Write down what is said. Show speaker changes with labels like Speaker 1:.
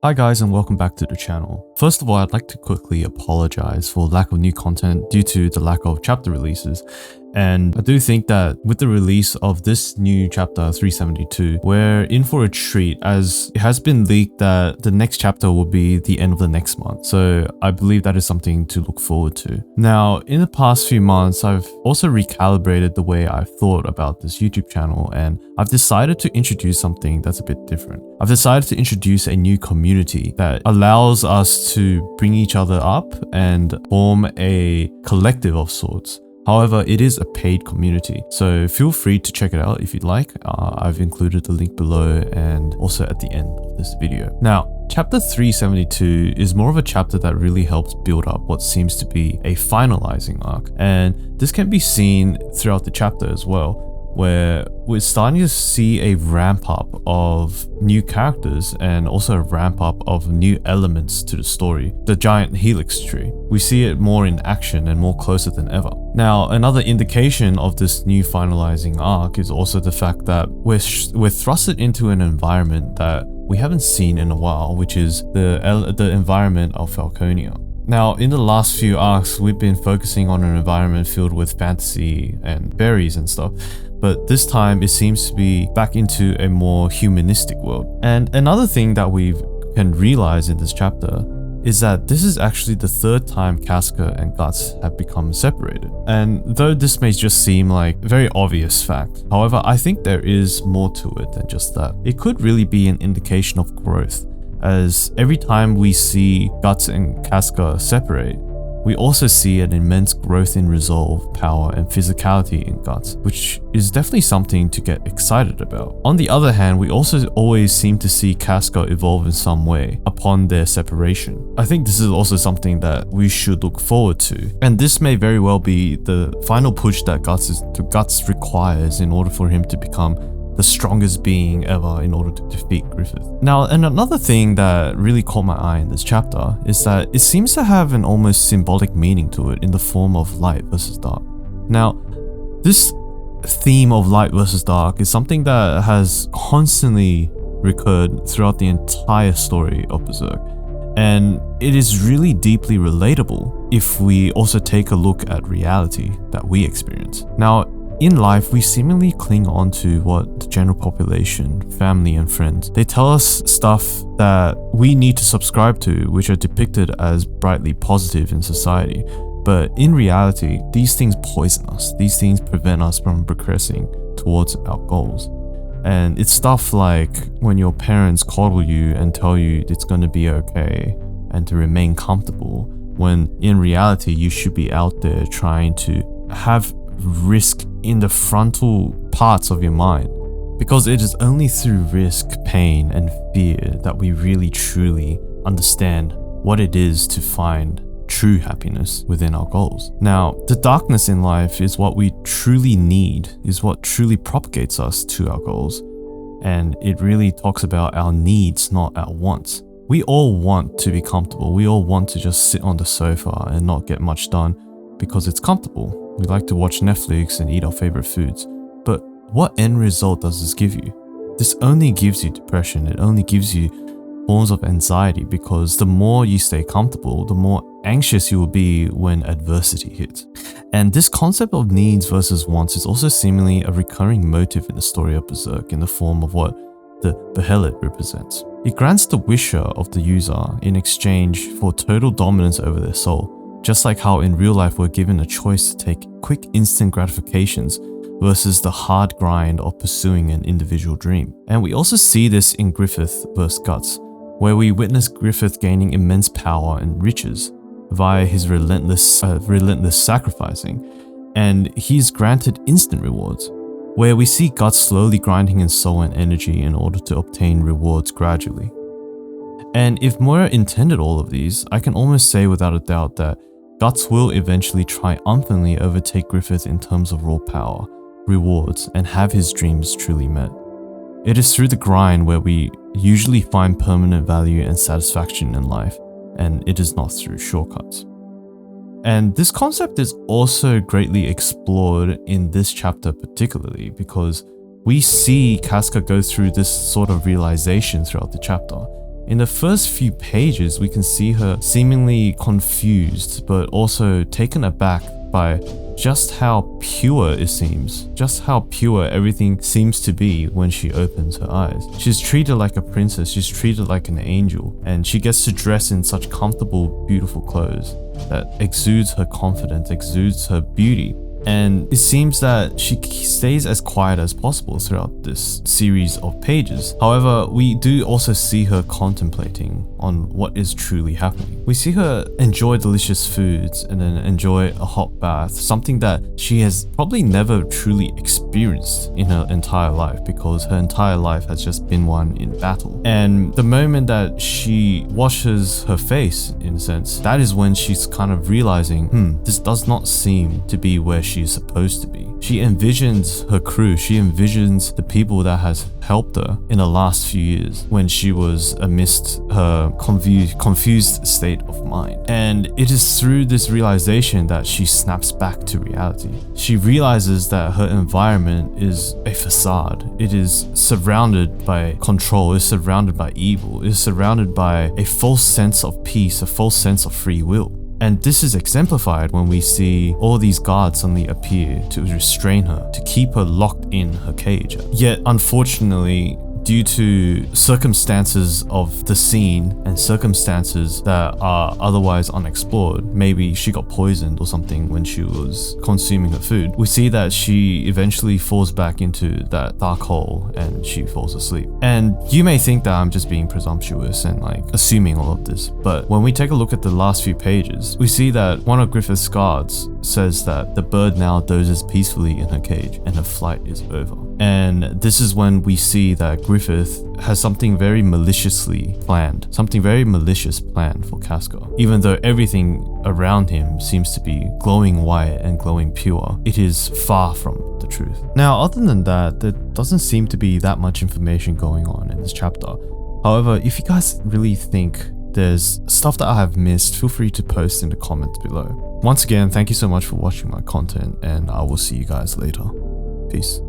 Speaker 1: Hi guys and welcome back to the channel. First of all, I'd like to quickly apologize for lack of new content due to the lack of chapter releases. And I do think that with the release of this new chapter 372, we're in for a treat as it has been leaked that the next chapter will be the end of the next month. So I believe that is something to look forward to. Now, in the past few months, I've also recalibrated the way I've thought about this YouTube channel, and I've decided to introduce something that's a bit different. I've decided to introduce a new community that allows us to bring each other up and form a collective of sorts. However, it is a paid community, so feel free to check it out if you'd like. I've included the link below and also at the end of this video. Now, chapter 372 is more of a chapter that really helps build up what seems to be a finalizing arc, and this can be seen throughout the chapter as well, where we're starting to see a ramp up of new characters and also a ramp up of new elements to the story. The giant helix tree. We see it more in action and more closer than ever. Now, another indication of this new finalizing arc is also the fact that we're thrusted into an environment that we haven't seen in a while, which is the environment of Falconia. Now, in the last few arcs, we've been focusing on an environment filled with fantasy and berries and stuff, but this time it seems to be back into a more humanistic world. And another thing that we can realize in this chapter is that this is actually the third time Casca and Guts have become separated. And though this may just seem like a very obvious fact, however, I think there is more to it than just that. It could really be an indication of growth, as every time we see Guts and Casca separate, we also see an immense growth in resolve, power, and physicality in Guts, which is definitely something to get excited about. On the other hand, we also always seem to see Casca evolve in some way upon their separation. I think this is also something that we should look forward to, and this may very well be the final push that Guts requires in order for him to become the strongest being ever in order to defeat Griffith. Now, and another thing that really caught my eye in this chapter is that it seems to have an almost symbolic meaning to it in the form of light versus dark. Now, this theme of light versus dark is something that has constantly recurred throughout the entire story of Berserk, and it is really deeply relatable if we also take a look at reality that we experience. Now, in life, we seemingly cling on to what the general population, family and friends, they tell us stuff that we need to subscribe to, which are depicted as brightly positive in society. But in reality, these things poison us. These things prevent us from progressing towards our goals. And it's stuff like when your parents coddle you and tell you it's going to be okay and to remain comfortable, when in reality, you should be out there trying to have risk in the frontal parts of your mind, because it is only through risk, pain, and fear that we really truly understand what it is to find true happiness within our goals. Now, the darkness in life is what we truly need, is what truly propagates us to our goals, and it really talks about our needs, not our wants. We all want to be comfortable. We all want to just sit on the sofa and not get much done because it's comfortable. We like to watch Netflix and eat our favorite foods. But what end result does this give you? This only gives you depression. It only gives you forms of anxiety, because the more you stay comfortable, the more anxious you will be when adversity hits. And this concept of needs versus wants is also seemingly a recurring motive in the story of Berserk in the form of what the Behelit represents. It grants the wisher of the user in exchange for total dominance over their soul. Just like how in real life we're given a choice to take quick instant gratifications versus the hard grind of pursuing an individual dream. And we also see this in Griffith vs. Guts, where we witness Griffith gaining immense power and riches via his relentless sacrificing, and he's granted instant rewards, where we see Guts slowly grinding his soul and energy in order to obtain rewards gradually. And if Moira intended all of these, I can almost say without a doubt that Guts will eventually triumphantly overtake Griffith in terms of raw power, rewards, and have his dreams truly met. It is through the grind where we usually find permanent value and satisfaction in life, and it is not through shortcuts. And this concept is also greatly explored in this chapter particularly, because we see Casca go through this sort of realization throughout the chapter. In the first few pages, we can see her seemingly confused, but also taken aback by just how pure it seems, just how pure everything seems to be when she opens her eyes. She's treated like a princess, she's treated like an angel, and she gets to dress in such comfortable, beautiful clothes that exudes her confidence, exudes her beauty. And it seems that she stays as quiet as possible throughout this series of pages. However, we do also see her contemplating on what is truly happening. We see her enjoy delicious foods and then enjoy a hot bath, something that she has probably never truly experienced in her entire life, because her entire life has just been one in battle. And the moment that she washes her face, in a sense, that is when she's kind of realizing, this does not seem to be where she's supposed to be. She envisions her crew, she envisions the people that has helped her in the last few years when she was amidst her confused state of mind. And it is through this realization that she snaps back to reality. She realizes that her environment is a facade. It is surrounded by control, it is surrounded by evil, it is surrounded by a false sense of peace, a false sense of free will. And this is exemplified when we see all these guards suddenly appear to restrain her, to keep her locked in her cage. Yet, unfortunately, due to circumstances of the scene and circumstances that are otherwise unexplored, maybe she got poisoned or something when she was consuming her food, we see that she eventually falls back into that dark hole and she falls asleep. And you may think that I'm just being presumptuous and like assuming all of this, but when we take a look at the last few pages, we see that one of Griffith's guards says that the bird now dozes peacefully in her cage and her flight is over. And this is when we see that Griffith has something very maliciously planned, something very malicious planned for Casca. Even though everything around him seems to be glowing white and glowing pure, it is far from the truth. Now, other than that, there doesn't seem to be that much information going on in this chapter. However, if you guys really think there's stuff that I have missed, feel free to post in the comments below. Once again, thank you so much for watching my content, and I will see you guys later. Peace.